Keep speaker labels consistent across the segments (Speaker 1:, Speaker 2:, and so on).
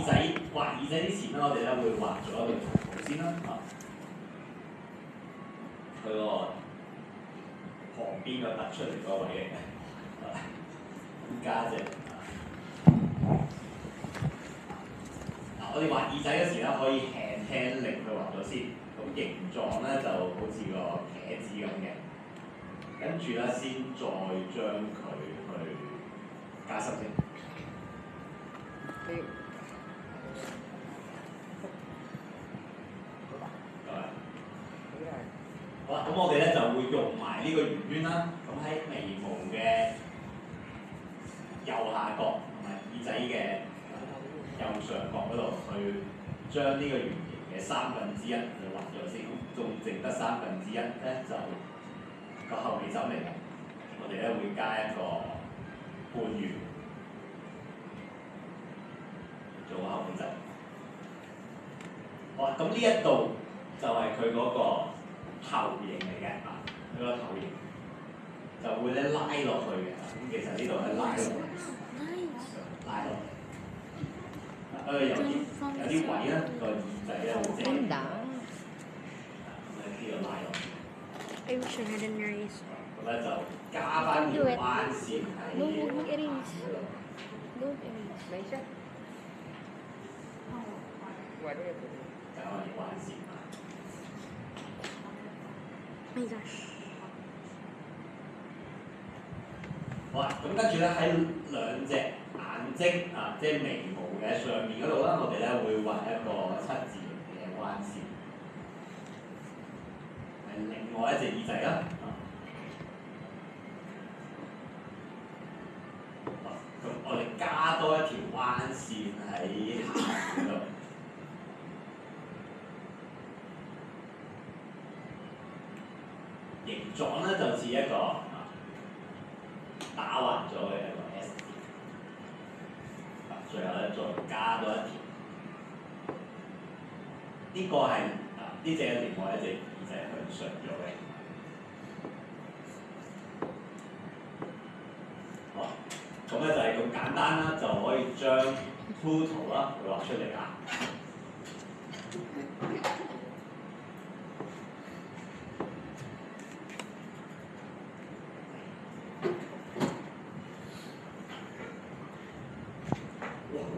Speaker 1: 畫耳仔之前咧，我哋咧會畫咗一個圖先啦。佢個旁邊個突出嚟嗰位嚟嘅，加隻。我哋畫耳仔嗰時咧，可以輕輕力去畫咗先。咁形狀咧就好似個茄子咁嘅，跟住咧先再將佢去加深先。好啦，咁我哋咧就會用埋呢個圓圈啦。咁喺眉毛嘅右下角同埋耳仔嘅右上角嗰度，去將呢個圓形嘅1/3去畫咗先。仲剩得1/3咧，就個後尾枕嚟嘅。我哋咧會加一個半圓做個後尾枕。好啦，咁呢一度就係佢嗰個頭型嚟嘅，佢個頭型就會咧拉落去嘅。咁其實呢度咧拉落去，拉落去。有啲位咧個耳仔咧會遮住。咁呢度拉落去。咁咧就加翻條彎線喺度。加翻條彎線。好啦，咁跟住咧喺兩隻眼睛即係眉毛嘅上面嗰度啦，我哋咧會畫一個7字形嘅彎線，係另外一隻耳仔啦。咁我哋加多一條彎線喺下邊度。形狀咧就似一個打橫咗嘅一個 S 字，最後咧再加多一條，呢個係呢隻另外一隻耳仔向上咗嘅。好，咁咧就係咁簡單啦，就可以將 Pluto 啦畫出嚟啦。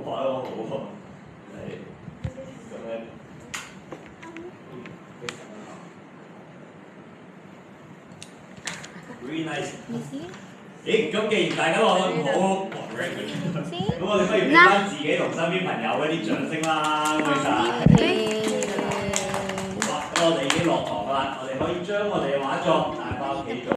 Speaker 1: 畫得好喎，係咁樣，very nice。咦，咁既然大家畫得咁好，咁我哋不如俾翻自己同身邊朋友一啲掌聲啦，唔該晒。好啦，咁我哋已經落堂啦，我哋可以將我哋嘅畫作帶翻屋企做。